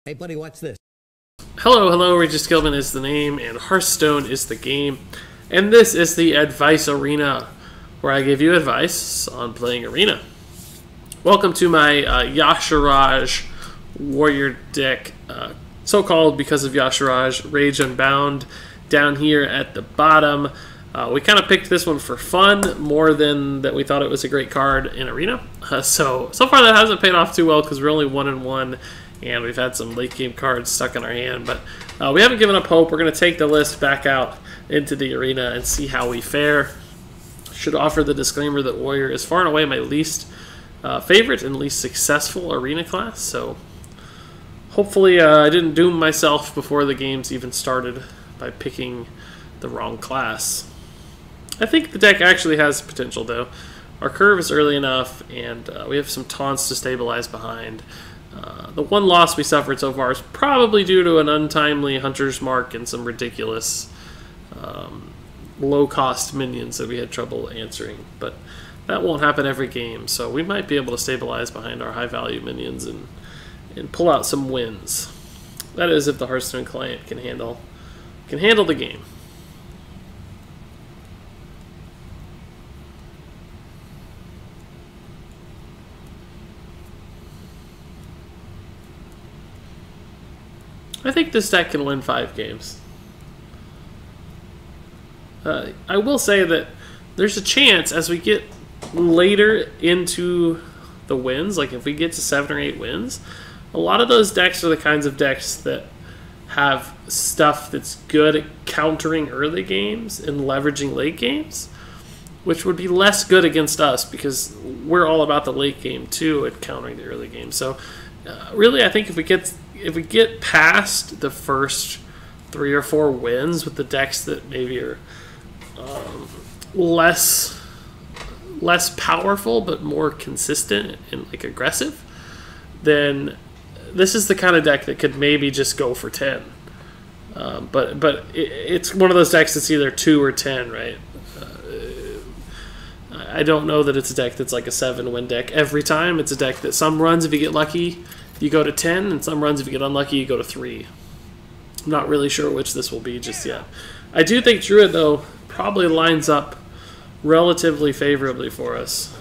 Hey buddy, watch this. Hello, Regis Gilman is the name, and Hearthstone is the game. And this is the Advice Arena, where I give you advice on playing Arena. Welcome to my Yashiraj Warrior deck, so-called because of Yashiraj, Rage Unbound, down here at the bottom. We kind of picked this one for fun, more than that we thought it was a great card in Arena. So far that hasn't paid off too well, because we're only 1-1. And we've had some late game cards stuck in our hand, but we haven't given up hope. We're going to take the list back out into the arena and see how we fare. Should offer the disclaimer that Warrior is far and away my least favorite and least successful arena class, so hopefully I didn't doom myself before the games even started by picking the wrong class. I think the deck actually has potential, though. Our curve is early enough, and we have some taunts to stabilize behind. The one loss we suffered so far is probably due to an untimely Hunter's Mark and some ridiculous low-cost minions that we had trouble answering. But that won't happen every game, so we might be able to stabilize behind our high-value minions and pull out some wins. That is, if the Hearthstone client can handle the game. I think this deck can win 5 games. I will say that there's a chance as we get later into the wins, like if we get to 7 or 8 wins, a lot of those decks are the kinds of decks that have stuff that's good at countering early games and leveraging late games, which would be less good against us because we're all about the late game too at countering the early game. So really, I think if we get past the first 3 or 4 wins with the decks that maybe are less powerful but more consistent and like aggressive, then this is the kind of deck that could maybe just go for 10. But it's one of those decks that's either 2 or 10, right? I don't know that it's a deck that's like a 7-win deck every time. It's a deck that some runs, if you get lucky, you go to 10, and some runs, if you get unlucky, you go to 3. I'm not really sure which this will be just yet. I do think Druid, though, probably lines up relatively favorably for us.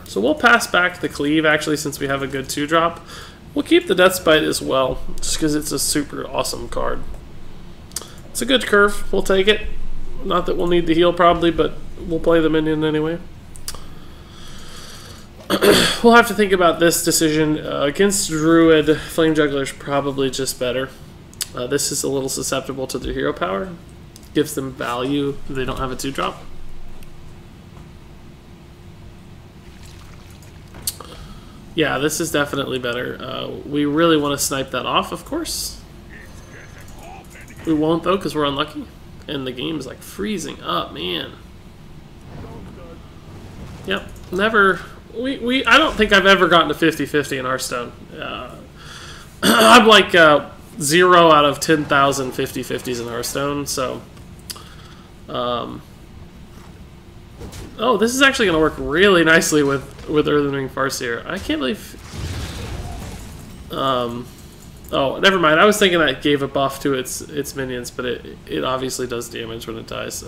So we'll pass back the Cleave, actually, since we have a good 2-drop. We'll keep the Death Spite as well, just because it's a super awesome card. It's a good curve. We'll take it. Not that we'll need the heal, probably, but we'll play the minion anyway. We'll have to think about this decision. Against Druid, Flame Juggler is probably just better. This is a little susceptible to their hero power. Gives them value if they don't have a 2-drop. Yeah, this is definitely better. We really want to snipe that off, of course. We won't, though, because we're unlucky. And the game is like freezing up, man. Yep, never... I don't think I've ever gotten to 50-50 in Hearthstone. I'm like 0 out of 10,000 50-50s in Hearthstone, so... oh, this is actually going to work really nicely with Earthen Ring Farseer. I can't believe... oh, never mind. I was thinking that gave a buff to its minions, but it obviously does damage when it dies.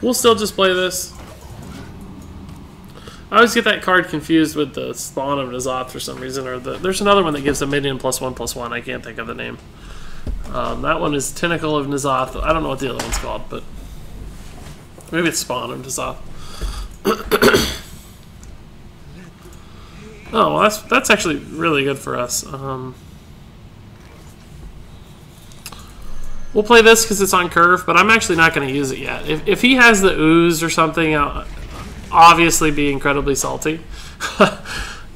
We'll still just play this. I always get that card confused with the Spawn of N'Zoth for some reason, or there's another one that gives a minion +1/+1. I can't think of the name. That one is Tentacle of N'Zoth. I don't know what the other one's called, but maybe it's Spawn of N'Zoth. Oh, well, that's actually really good for us. We'll play this because it's on curve, but I'm actually not going to use it yet. If he has the ooze or something, I'll obviously be incredibly salty. But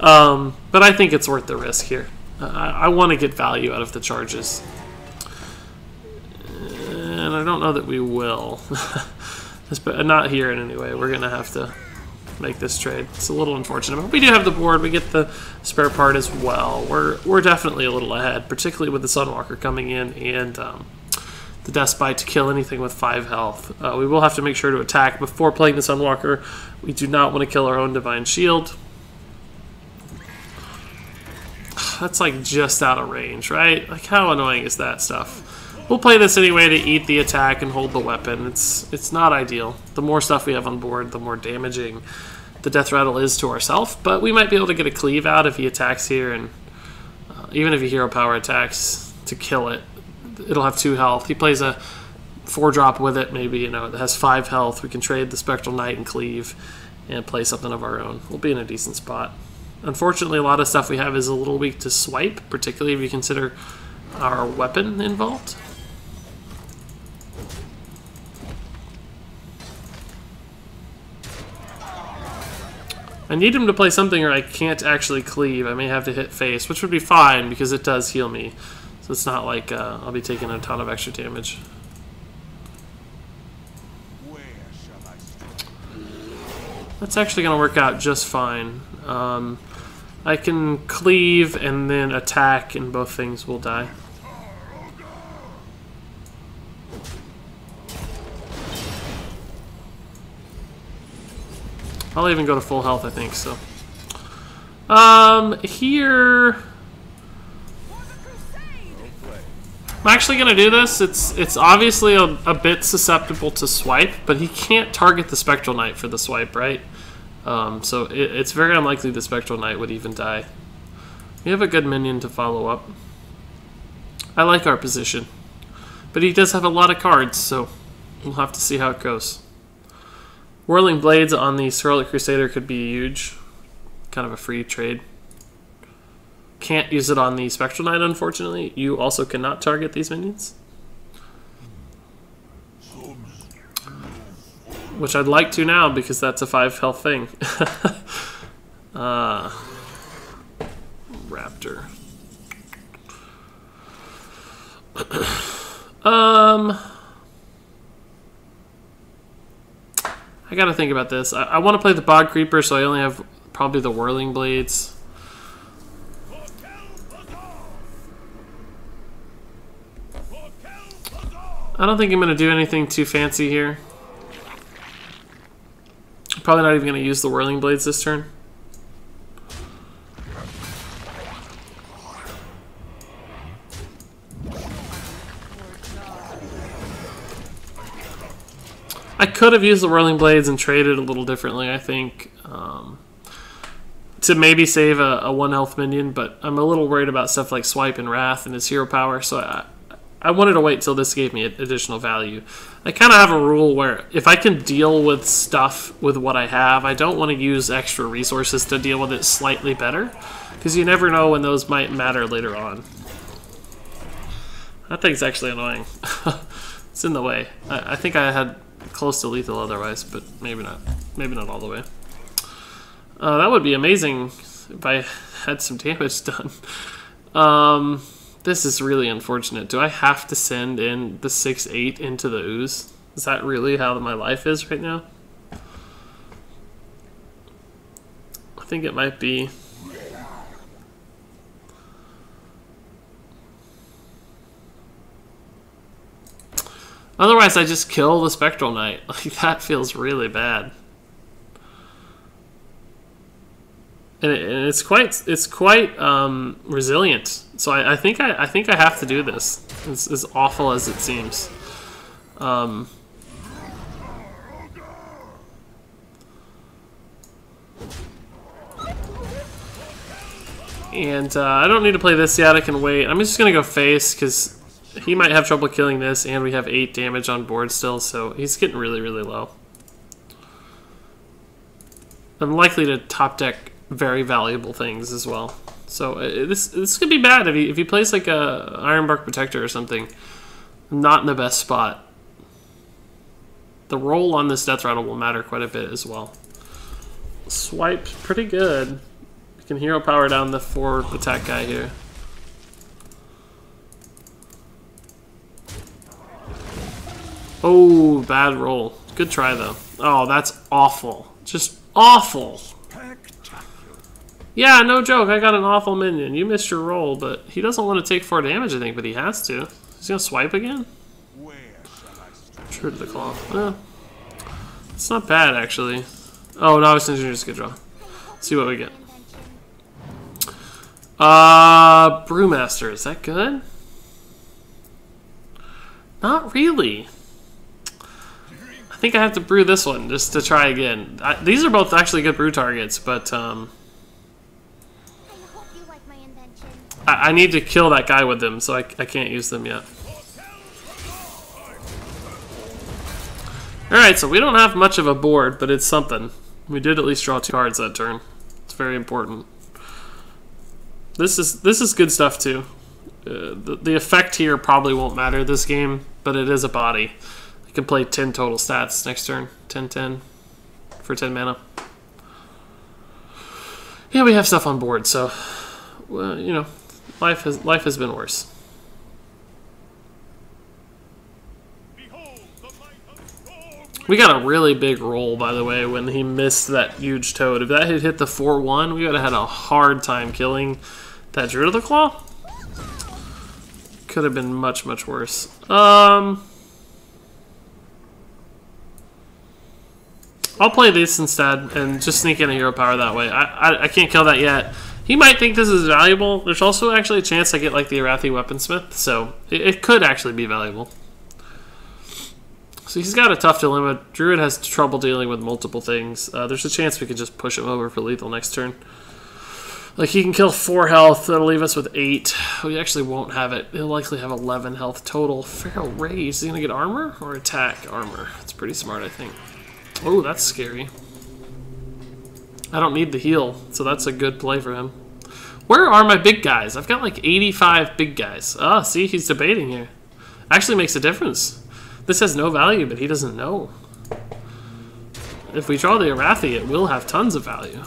I think it's worth the risk here. I want to get value out of the charges. And I don't know that we will. Not here in any way. We're going to have to make this trade. It's a little unfortunate, but we do have the board. We get the spare part as well. We're definitely a little ahead, particularly with the Sunwalker coming in and the Death Spite to kill anything with 5 health. We will have to make sure to attack before playing the Sunwalker. We do not want to kill our own Divine Shield. That's like just out of range, right? Like, how annoying is that stuff? We'll play this anyway to eat the attack and hold the weapon. It's not ideal. The more stuff we have on board, the more damaging the death rattle is to ourselves. But we might be able to get a cleave out if he attacks here, and even if he hero power attacks to kill it, it'll have 2 health. He plays a 4-drop with it, maybe, you know, it has 5 health. We can trade the Spectral Knight and cleave and play something of our own. We'll be in a decent spot. Unfortunately, a lot of stuff we have is a little weak to swipe, particularly if you consider our weapon involved. I need him to play something or I can't actually cleave. I may have to hit face, which would be fine because it does heal me. So it's not like I'll be taking a ton of extra damage. That's actually going to work out just fine. I can cleave and then attack, and both things will die. I'll even go to full health, I think, so. Here... I'm actually going to do this. It's obviously a bit susceptible to swipe, but he can't target the Spectral Knight for the swipe, right? So it's very unlikely the Spectral Knight would even die. We have a good minion to follow up. I like our position. But he does have a lot of cards, so we'll have to see how it goes. Whirling Blades on the Scarlet Crusader could be huge. Kind of a free trade. Can't use it on the Spectral Knight, unfortunately. You also cannot target these minions. Which I'd like to now, because that's a 5 health thing. Raptor. I gotta think about this. I want to play the Bog Creeper, so I only have probably the Whirling Blades. I don't think I'm going to do anything too fancy here. Probably not even going to use the Whirling Blades this turn. I could have used the Whirling Blades and traded a little differently, I think, to maybe save a 1 health minion, but I'm a little worried about stuff like Swipe and Wrath and his hero power, so I wanted to wait till this gave me additional value. I kind of have a rule where if I can deal with stuff with what I have, I don't want to use extra resources to deal with it slightly better, because you never know when those might matter later on. That thing's actually annoying. It's in the way. I think I had close to lethal otherwise, but maybe not. Maybe not all the way. That would be amazing if I had some damage done. This is really unfortunate. Do I have to send in the 6/8 into the ooze? Is that really how my life is right now? I think it might be. Otherwise, I just kill the Spectral Knight. Like, that feels really bad. And it's quite resilient. So I think I have to do this. It's as awful as it seems. And I don't need to play this yet. I can wait. I'm just gonna go face because he might have trouble killing this, and we have 8 damage on board still, so he's getting really, really low. I'm likely to top deck very valuable things as well. So this could be bad if he plays like a Ironbark Protector or something. Not in the best spot. The roll on this Death Rattle will matter quite a bit as well. Swipe, pretty good. You can hero power down the 4 attack guy here. Oh, bad roll. Good try though. Oh, that's awful. Just awful. Yeah, no joke. I got an awful minion. You missed your roll, but he doesn't want to take 4 damage, I think, but he has to. He's gonna swipe again? True to the claw. Eh, it's not bad, actually. Oh, Novice Engineer's a good draw. Let's see what we get. Brewmaster, is that good? Not really. I think I have to brew this one just to try again. These are both actually good brew targets, but I need to kill that guy with them, so I can't use them yet. Alright, so we don't have much of a board, but it's something. We did at least draw 2 cards that turn. It's very important. This is good stuff too. The effect here probably won't matter this game, but it is a body. I can play 10 total stats next turn. 10-10 for 10 mana. Yeah, we have stuff on board, so well, you know, life has been worse. We got a really big roll, by the way, when he missed that huge toad. If that had hit the 4-1, we would have had a hard time killing that Druid of the Claw. Could have been much, much worse. I'll play this instead and just sneak in a hero power that way. I can't kill that yet. He might think this is valuable. There's also actually a chance I get like the Arathi Weaponsmith, so it could actually be valuable. So he's got a tough dilemma. Druid has trouble dealing with multiple things. There's a chance we could just push him over for lethal next turn. Like, he can kill 4 health. That'll leave us with 8. We actually won't have it. He'll likely have 11 health total. Feral Rage. Is he going to get armor or attack armor? It's pretty smart, I think. Oh, that's scary. I don't need the heal, so that's a good play for him. Where are my big guys? I've got like 85 big guys. Ah, see, he's debating here. Actually makes a difference. This has no value, but he doesn't know. If we draw the Arathi, it will have tons of value.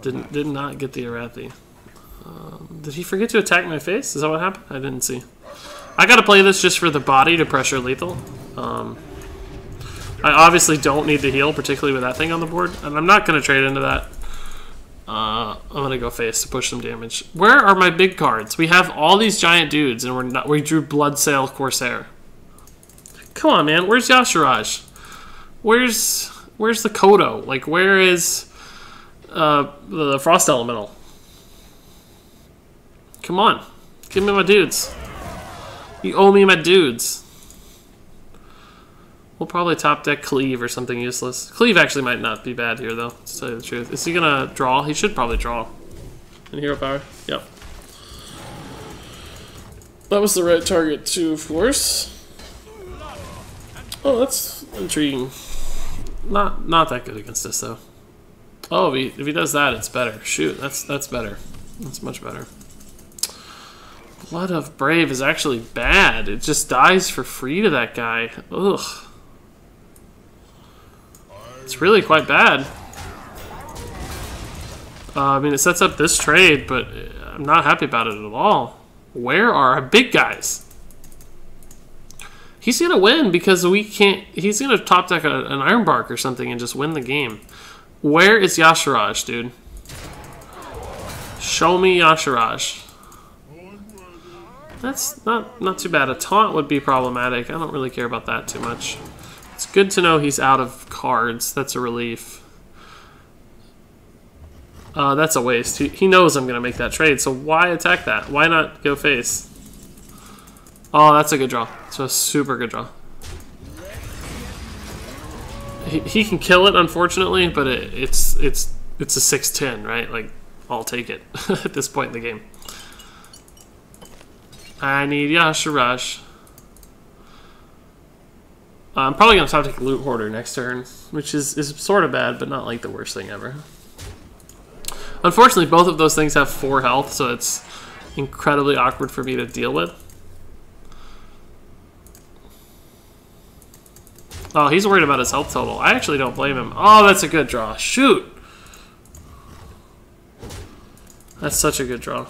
Did not get the Arathi. Did he forget to attack my face? Is that what happened? I didn't see. I gotta play this just for the body to pressure lethal. I obviously don't need the heal, particularly with that thing on the board, and I'm not gonna trade into that. I'm gonna go face to push some damage. Where are my big cards? We have all these giant dudes, and we drew Bloodsail Corsair. Come on, man. Where's Yashiraj? Where's the Kodo? Like, where is the Frost Elemental? Come on, give me my dudes. You owe me my dudes. We'll probably top deck Cleave or something useless. Cleave actually might not be bad here, though, to tell you the truth. Is he gonna draw? He should probably draw. In hero power? Yep. That was the right target, too, of course. Oh, that's intriguing. Not that good against us, though. Oh, if he does that, it's better. Shoot, that's better. That's much better. Blood of Brave is actually bad. It just dies for free to that guy. Ugh. It's really quite bad. I mean, it sets up this trade, but I'm not happy about it at all. Where are our big guys? He's gonna win because we can't. He's gonna top deck an Ironbark or something and just win the game. Where is Yashiraj, dude? Show me Yashiraj. That's not too bad. A taunt would be problematic. I don't really care about that too much. It's good to know he's out of cards. That's a relief. That's a waste. He knows I'm going to make that trade, so why attack that? Why not go face? Oh, that's a good draw. It's a super good draw. He can kill it, unfortunately, but it's a 6-10, right? Like, I'll take it at this point in the game. I need Yashiraj. I'm probably going to top take Loot Hoarder next turn, which is sort of bad, but not like the worst thing ever. Unfortunately, both of those things have 4 health, so it's incredibly awkward for me to deal with. Oh, he's worried about his health total. I actually don't blame him. Oh, that's a good draw. Shoot! That's such a good draw.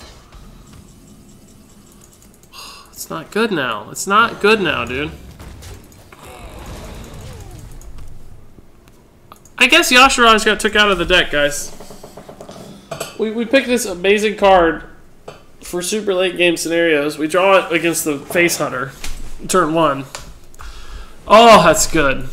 It's not good now. It's not good now, dude. I guess Yashiraj got took out of the deck, guys. We picked this amazing card for super late game scenarios. We draw it against the Face Hunter, turn 1. Oh, that's good.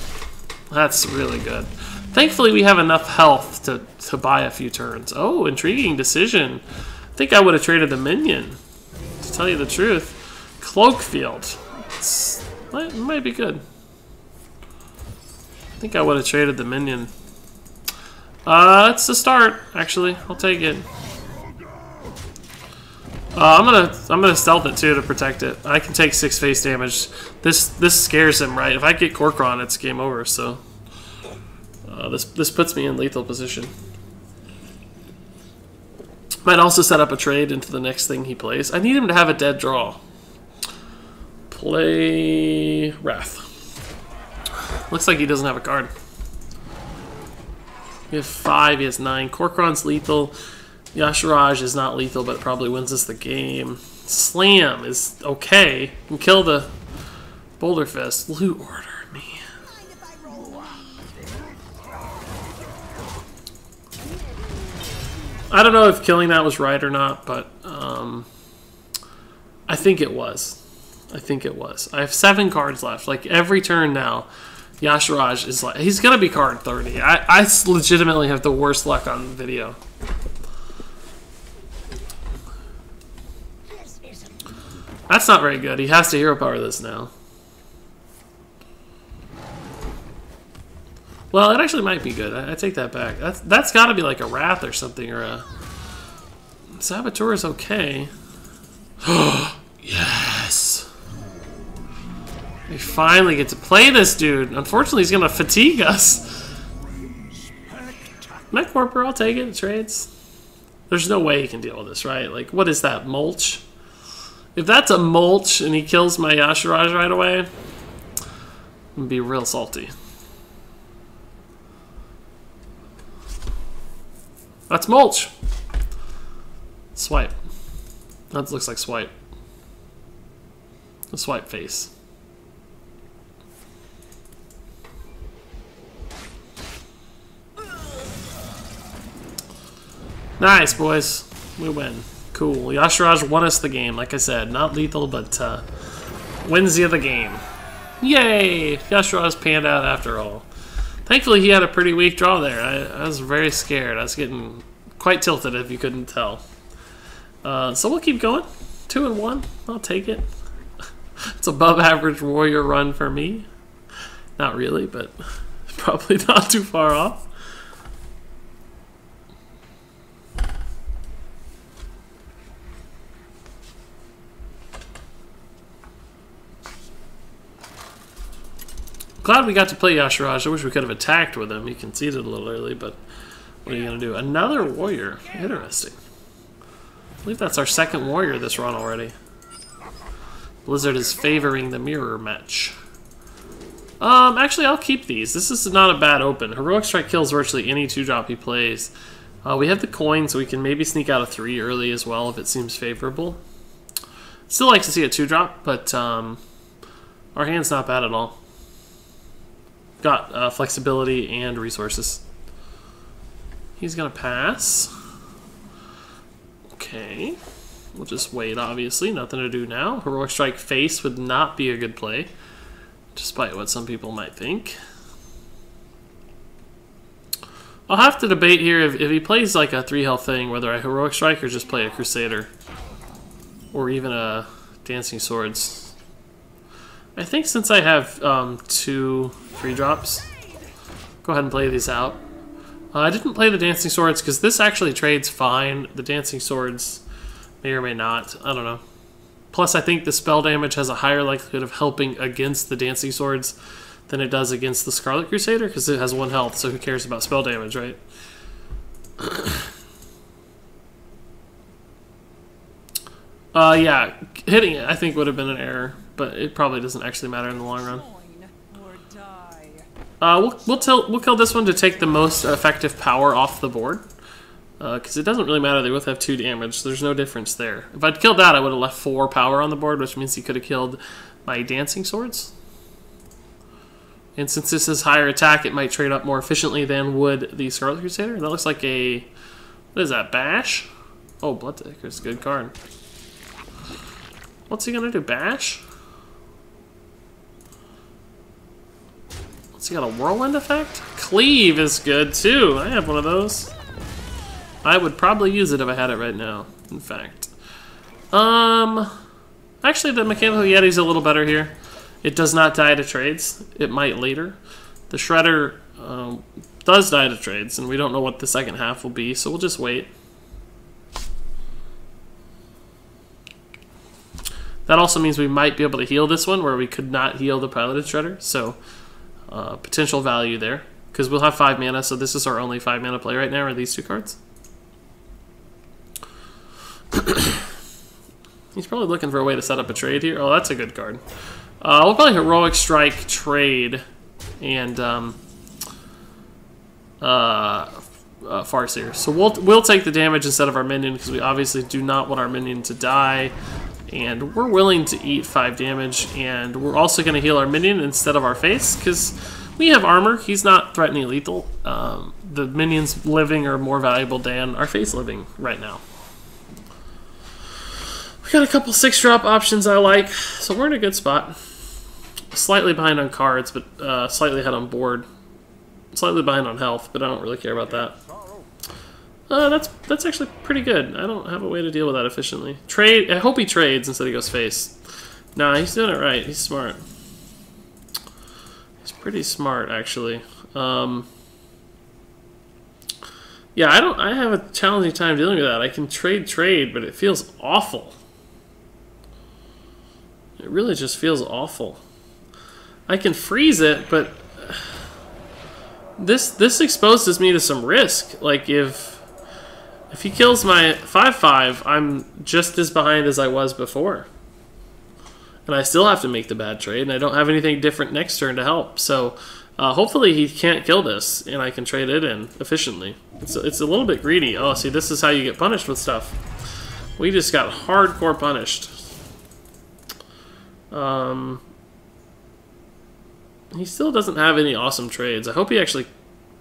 That's really good. Thankfully, we have enough health to buy a few turns. Oh, intriguing decision. I think I would have traded the minion, to tell you the truth. Cloakfield. It might be good. I think I would have traded the minion. It's a start, actually. I'll take it. I'm gonna stealth it too to protect it. I can take 6 face damage. This scares him, right? If I get Corcoran, it's game over. So this puts me in lethal position. Might also set up a trade into the next thing he plays. I need him to have a dead draw. Play Wrath. Looks like he doesn't have a card. We have 5, he has 9. Corcoran's lethal. Yashiraj is not lethal, but it probably wins us the game. Slam is okay. Can kill the Boulder Fist. Loot Order, man. I don't know if killing that was right or not, but I think it was. I think it was. I have 7 cards left. Like every turn now, Yashiraj is like, he's gonna be card 30. I legitimately have the worst luck on video. That's not very good. He has to hero power this now. Well, it actually might be good. I take that back. That's got to be like a Wrath or something, or a Saboteur is okay. Yes. We finally get to play this dude. Unfortunately, he's gonna fatigue us. Mech Warper, I'll take it. It trades. There's no way he can deal with this, right? Like, what is that? Mulch? If that's a mulch and he kills my Yashiraj right away, I'm gonna be real salty. That's mulch. Swipe. That looks like swipe. A swipe face. Nice, boys. We win. Cool. Yashiraj won us the game, like I said. Not lethal, but wins you the game. Yay! Yashiraj panned out after all. Thankfully, he had a pretty weak draw there. I was very scared. I was getting quite tilted, if you couldn't tell. So we'll keep going. 2-1. I'll take it. It's above average warrior run for me. Not really, but probably not too far off. Glad we got to play Yashiraj. I wish we could have attacked with him. He conceded a little early, but what are you going to do? Another warrior. Interesting. I believe that's our 2nd warrior this run already. Blizzard is favoring the mirror match. Actually, I'll keep these. This is not a bad open. Heroic Strike kills virtually any 2-drop he plays. We have the coin, so we can maybe sneak out a 3 early as well if it seems favorable. Still like to see a 2-drop, but our hand's not bad at all. Got flexibility and resources. He's gonna pass. Okay. We'll just wait, obviously. Nothing to do now. Heroic Strike face would not be a good play, despite what some people might think. I'll have to debate here if he plays like a 3 health thing, whether I Heroic Strike or just play a Crusader. Or even a Dancing Swords. I think since I have 2 3-drops, go ahead and play these out. I didn't play the Dancing Swords because this actually trades fine. The Dancing Swords may or may not. I don't know. Plus, I think the spell damage has a higher likelihood of helping against the Dancing Swords than it does against the Scarlet Crusader because it has 1 health, so who cares about spell damage, right? Yeah, hitting it I think would have been an error, but it probably doesn't actually matter in the long run. We'll kill this one to take the most effective power off the board, because it doesn't really matter. They both have 2 damage, so there's no difference there. If I'd killed that, I would have left 4 power on the board, which means he could have killed my Dancing Swords. And since this is higher attack, it might trade up more efficiently than would the Scarlet Crusader. That looks like a... what is that, Bash? Oh, Bloodtaker's a good card. What's he gonna do, Bash? What's he got, a whirlwind effect? Cleave is good too. I have one of those. I would probably use it if I had it right now, in fact. Actually, the Mechanical Yeti's a little better here. It does not die to trades. It might later. The Shredder does die to trades, and we don't know what the second half will be, so we'll just wait. That also means we might be able to heal this one, where we could not heal the Piloted Shredder, so potential value there. Because we'll have 5 mana, so this is our only 5 mana play right now, are these 2 cards. He's probably looking for a way to set up a trade here. Oh, that's a good card. We'll probably Heroic Strike, trade, and Farseer. So we'll take the damage instead of our minion because we obviously do not want our minion to die. And we're willing to eat 5 damage, and we're also going to heal our minion instead of our face because we have armor. He's not threatening lethal. The minions living are more valuable than our face living right now. Got a couple 6-drop options I like, so we're in a good spot. Slightly behind on cards, but slightly ahead on board. Slightly behind on health, but I don't really care about that. That's actually pretty good. I don't have a way to deal with that efficiently. Trade. I hope he trades instead he goes face. Nah, he's doing it right. He's smart. He's pretty smart, actually. Yeah, I have a challenging time dealing with that. I can trade, but it feels awful. It really just feels awful. I can freeze it, but this exposes me to some risk. Like if he kills my 5/5, I'm just as behind as I was before. And I still have to make the bad trade, and I don't have anything different next turn to help. So hopefully he can't kill this, and I can trade it in efficiently. It's a little bit greedy. Oh, see, this is how you get punished with stuff. We just got hardcore punished. He still doesn't have any awesome trades. I hope he actually...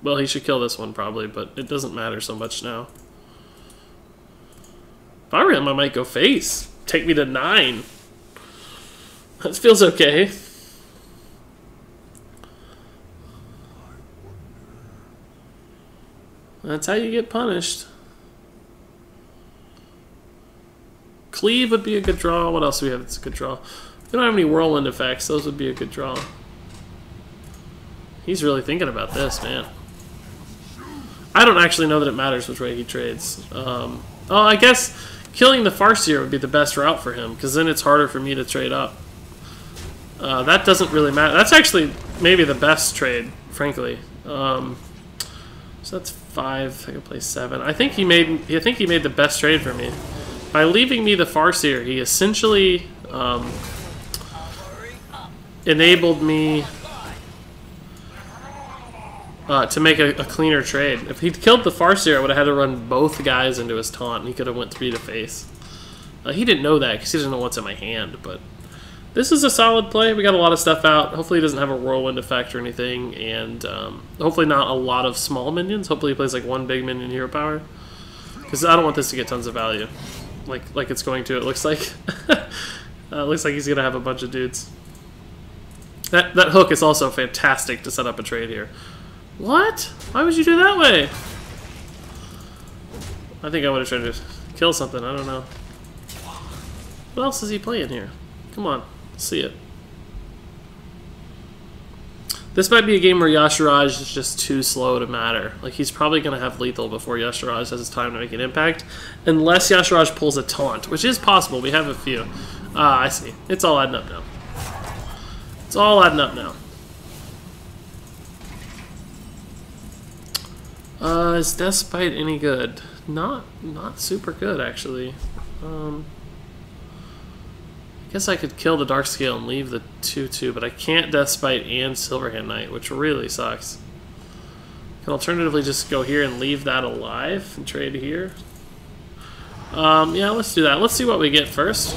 Well, he should kill this one probably, but it doesn't matter so much now. If I were him, I might go face. Take me to 9. That feels okay. That's how you get punished. Cleave would be a good draw. What else do we have that's a good draw? We don't have any whirlwind effects. Those would be a good draw. He's really thinking about this, man. I don't actually know that it matters which way he trades. Oh, I guess killing the Farseer would be the best route for him, because then it's harder for me to trade up. That doesn't really matter. That's actually maybe the best trade, frankly. So that's 5. I can play 7. I think he made the best trade for me by leaving me the Farseer. He essentially enabled me to make a cleaner trade. If he'd killed the Farseer, I would have had to run both guys into his taunt, and he could have went 3 to face. He didn't know that because he doesn't know what's in my hand, but this is a solid play. We got a lot of stuff out. Hopefully he doesn't have a whirlwind effect or anything, and hopefully not a lot of small minions. Hopefully he plays like 1 big minion hero power, because I don't want this to get tons of value, like it's going to. It looks like looks like he's gonna have a bunch of dudes. That hook is also fantastic to set up a trade here. What? Why would you do that way? I think I would have tried to kill something. I don't know. What else is he playing here? Come on, see it. This might be a game where Yashiraj is just too slow to matter. Like, he's probably going to have lethal before Yashiraj has time to make an impact. Unless Yashiraj pulls a taunt, which is possible. We have a few. I see. It's all adding up now. It's all adding up now. Is Deathbite any good? Not super good, actually. I guess I could kill the Darkscale and leave the 2/2, but I can't Deathbite and Silverhand Knight, which really sucks. Can alternatively just go here and leave that alive and trade here. Yeah, let's do that. Let's see what we get first.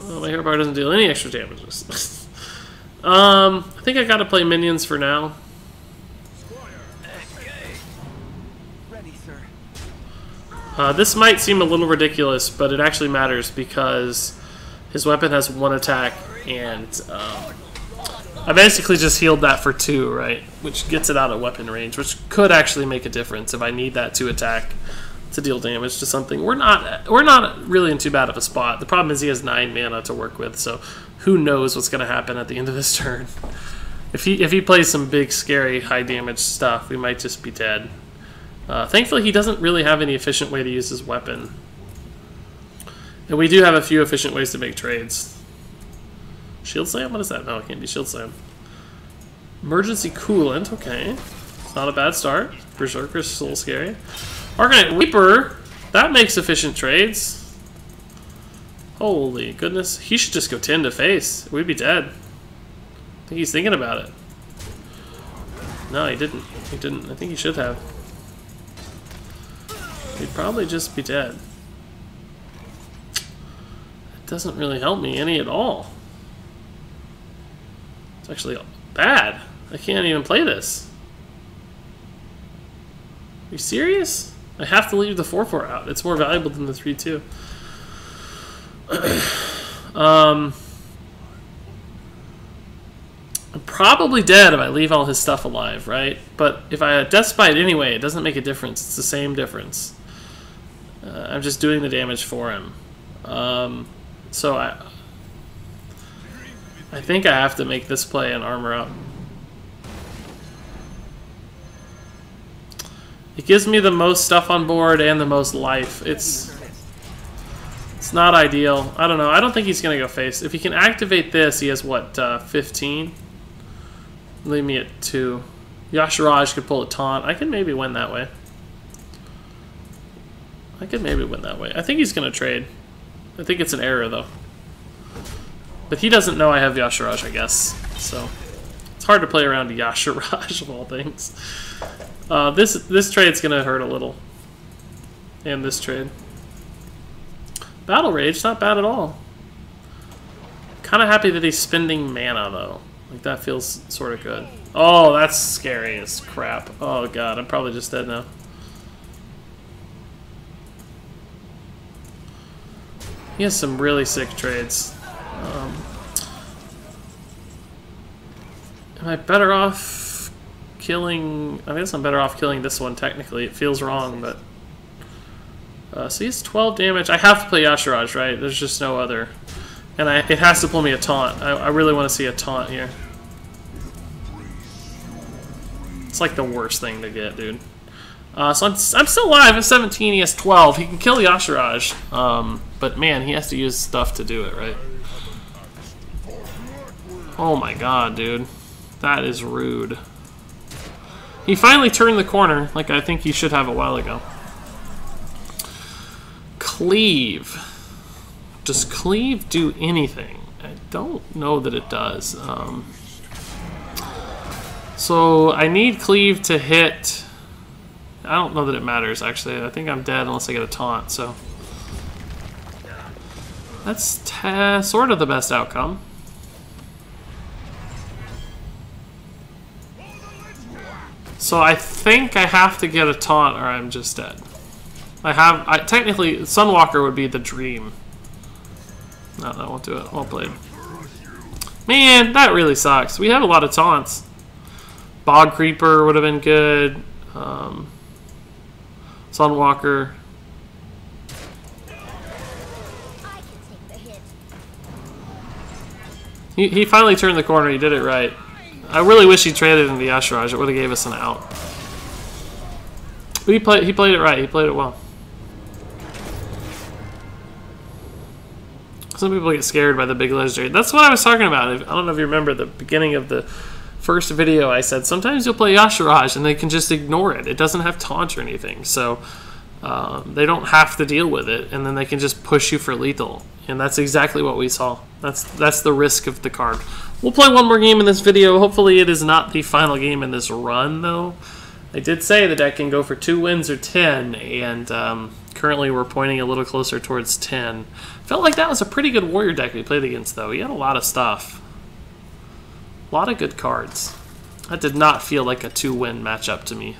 Oh, my hero power doesn't deal any extra damages. I think I gotta play minions for now. This might seem a little ridiculous, but it actually matters because his weapon has 1 attack and I basically just healed that for 2, right? Which gets it out of weapon range, which could actually make a difference if I need that to attack to deal damage to something. We're not really in too bad of a spot. The problem is he has 9 mana to work with, so who knows what's going to happen at the end of this turn. If he plays some big, scary, high damage stuff, we might just be dead. Thankfully, he doesn't really have any efficient way to use his weapon. And we do have a few efficient ways to make trades. Shield Slam? What is that? No, it can't be Shield Slam. Emergency Coolant. Okay. It's not a bad start. Berserker's a little scary. Arcanite Reaper. That makes efficient trades. Holy goodness. He should just go 10 to face. We'd be dead. I think he's thinking about it. No, he didn't. He didn't. I think he should have. He'd probably just be dead. It doesn't really help me any at all. It's actually bad. I can't even play this. Are you serious? I have to leave the 4/4 out. It's more valuable than the 3/2. I'm probably dead if I leave all his stuff alive, right? But if I Death Spite anyway, it doesn't make a difference. It's the same difference. I'm just doing the damage for him. So I think I have to make this play and armor up. It gives me the most stuff on board and the most life. It's not ideal. I don't know. I don't think he's going to go face. If he can activate this, he has, what, 15? Leave me at 2. Yashiraj could pull a taunt. I can maybe win that way. I think he's going to trade. I think it's an error, though. But he doesn't know I have Yashiraj, I guess. So it's hard to play around Yashiraj of all things. This trade's going to hurt a little. And this trade. Battle Rage, not bad at all. Kind of happy that he's spending mana, though. Like, that feels sort of good. Oh, that's scary as crap. Oh, God, I'm probably just dead now. He has some really sick trades. Am I better off killing... I guess I'm better off killing this one, technically. It feels wrong, but... so he has 12 damage. I have to play Yashiraj, right? There's just no other. And it has to pull me a taunt. I really want to see a taunt here. It's like the worst thing to get, dude. So I'm still alive. I'm 17. He has 12. He can kill Yashiraj. But man, he has to use stuff to do it, right? Oh my god, dude. That is rude. He finally turned the corner, like I think he should have a while ago. Cleave. Does Cleave do anything? I don't know that it does. So I need Cleave to hit... I don't know that it matters, actually. I think I'm dead unless I get a taunt, so... That's sort of the best outcome. So I think I have to get a taunt or I'm just dead. Technically, Sunwalker would be the dream. No, I won't do it. Well played. Man, that really sucks. We have a lot of taunts. Bog Creeper would have been good. Sunwalker. He finally turned the corner. He did it right. I really wish he traded in the Yashiraj. It would have gave us an out. But he played it right. He played it well. Some people get scared by the big legendary. That's what I was talking about. I don't know if you remember the beginning of the first video. I said sometimes you'll play Yashiraj and they can just ignore it. It doesn't have taunt or anything, so they don't have to deal with it, and then they can just push you for lethal. And that's exactly what we saw. That's the risk of the card. We'll play one more game in this video. Hopefully it is not the final game in this run, though. I did say the deck can go for 2 wins or 10, and currently we're pointing a little closer towards 10. Felt like that was a pretty good warrior deck we played against, though. He had a lot of stuff. A lot of good cards. That did not feel like a 2-win matchup to me.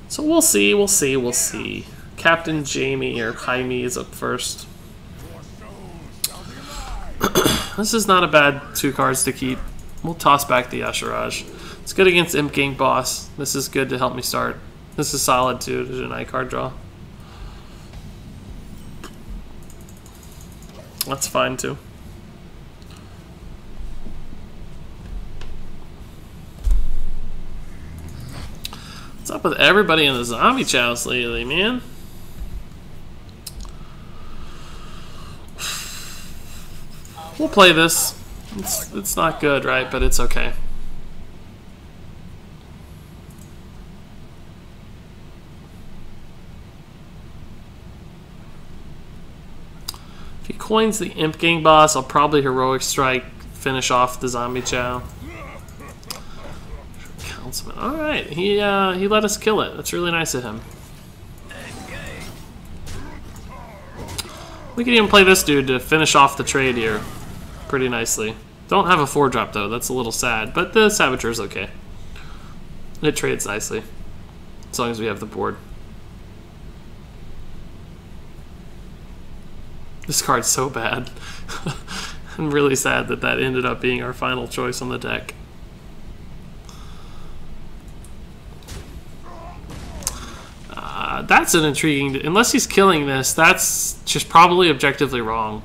So we'll see, we'll see, we'll see. Captain Jamie, or Jaime, is up first. This is not a bad 2 cards to keep. We'll toss back the Yashiraj. It's good against Imp Gang Boss. This is good to help me start. This is solid too to deny card draw. That's fine too. What's up with everybody in the zombie chows lately, man? We'll play this. It's not good, right? But it's okay. If he coins the Imp Gang boss, I'll probably Heroic Strike, finish off the zombie chow. Councilman. Alright, he let us kill it. That's really nice of him. We could even play this dude to finish off the trade here pretty nicely. Don't have a 4-drop though, that's a little sad, but the Saboteur is okay. It trades nicely, as long as we have the board. This card's so bad. I'm really sad that that ended up being our final choice on the deck. That's an intriguing... Unless he's killing this, that's just probably objectively wrong.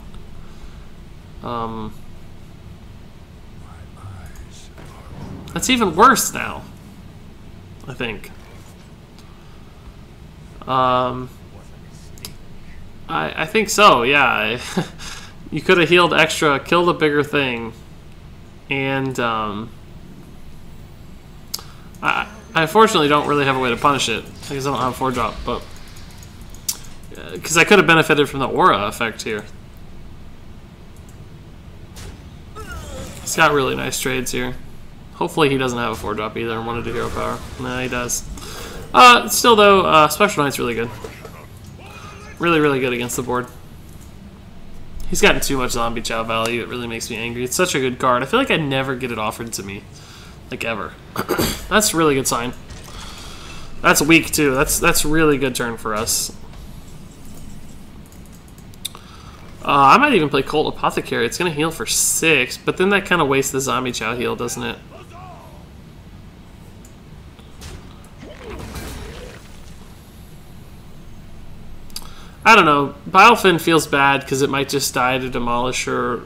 That's even worse now, I think. I think so, yeah. You could have healed extra, killed a bigger thing, and I unfortunately don't really have a way to punish it because I don't have 4-drop, but because I could have benefited from the aura effect here. He's got really nice trades here. Hopefully he doesn't have a 4-drop either and wanted to hero power. Nah, he does. Still though, Special Knight's really good. Really, really good against the board. He's gotten too much zombie chow value. It really makes me angry. It's such a good card. I feel like I never get it offered to me. Like, ever. That's a really good sign. That's weak, too. That's really good turn for us. I might even play Cult Apothecary. It's going to heal for 6, but then that kind of wastes the zombie chow heal, doesn't it? I don't know. Bilefin feels bad because it might just die to Demolisher.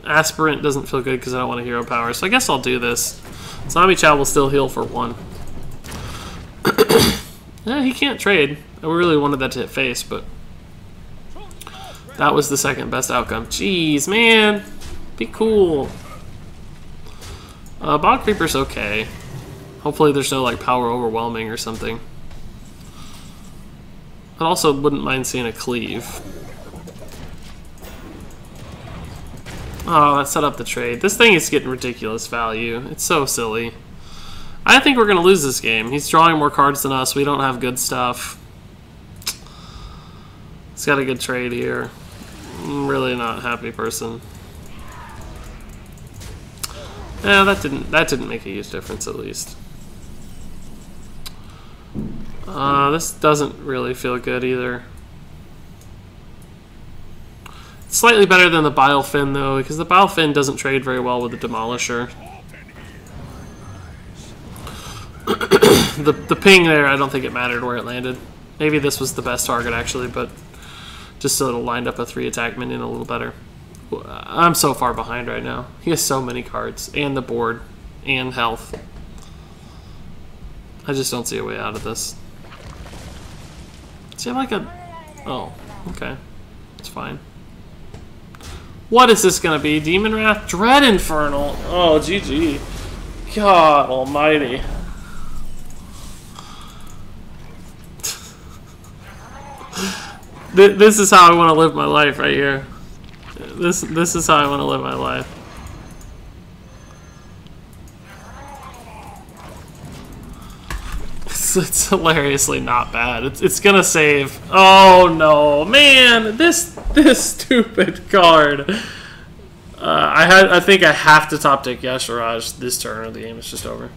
Aspirant doesn't feel good because I don't want a hero power, so I guess I'll do this. Zombie Chow will still heal for 1. Yeah, he can't trade. I really wanted that to hit face, but that was the second best outcome. Jeez, man. Be cool. Bog Creeper's okay. Hopefully there's no like power overwhelming or something. I also wouldn't mind seeing a cleave. Oh, that set up the trade. This thing is getting ridiculous value. It's so silly. I think we're going to lose this game. He's drawing more cards than us. We don't have good stuff. He's got a good trade here. I'm really not a happy person. Yeah, that didn't make a huge difference at least. This doesn't really feel good either. It's slightly better than the Bilefin though, because the Bilefin doesn't trade very well with the Demolisher. The ping there, I don't think it mattered where it landed. Maybe this was the best target actually, but just so it'll line up a 3-attack minion a little better. I'm so far behind right now. He has so many cards, and the board, and health. I just don't see a way out of this. Does he have like a... Oh, okay. It's fine. What is this gonna be? Demon Wrath? Dread Infernal! Oh, GG. God almighty. This is how I want to live my life right here. This is how I want to live my life. It's hilariously not bad. It's gonna save. Oh no, man! This stupid card. I think I have to top deck Yashiraj this turn, or the game is just over.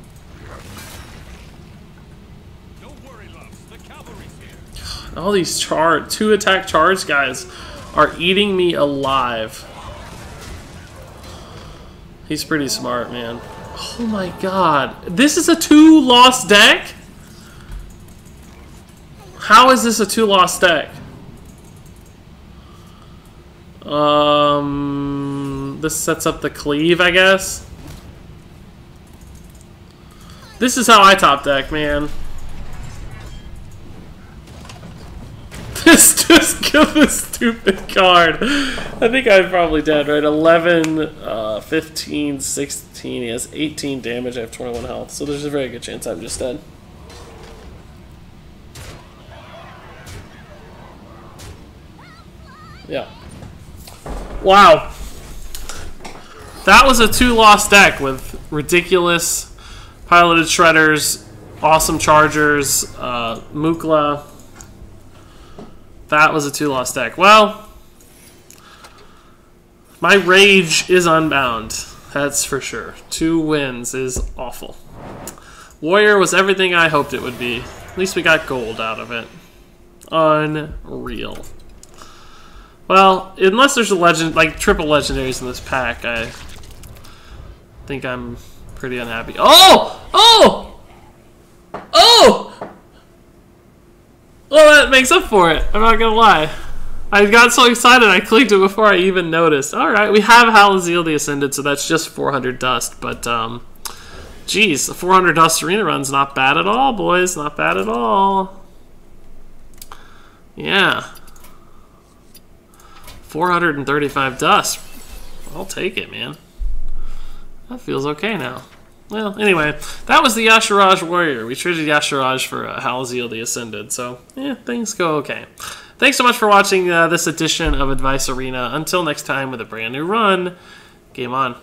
All these 2-attack charge guys are eating me alive. He's pretty smart, man. Oh my god. This is a 2-loss deck? How is this a 2-loss deck? This sets up the cleave, I guess. This is how I top deck, man. Just kill this stupid card. I think I'm probably dead, right? 11, 15, 16. He has 18 damage. I have 21 health. So there's a very good chance I'm just dead. Yeah. Wow. That was a 2-loss deck with ridiculous piloted shredders, awesome chargers, Mukla. That was a 2-loss deck. Well, my rage is unbound. That's for sure. 2 wins is awful. Warrior was everything I hoped it would be. At least we got gold out of it. Unreal. Well, unless there's a legend, like triple legendaries in this pack, I think I'm pretty unhappy. Oh! Oh! Oh! Well, that makes up for it. I'm not gonna lie. I got so excited I clicked it before I even noticed. Alright, we have Halazil the Ascended, so that's just 400 dust. But, geez, the 400 dust arena run's not bad at all, boys. Not bad at all. Yeah. 435 dust. I'll take it, man. That feels okay now. Well, anyway, that was the Yashiraj Warrior. We traded Yashiraj for Halazil the Ascended, so yeah, things go okay. Thanks so much for watching this edition of Advice Arena. Until next time with a brand new run, game on.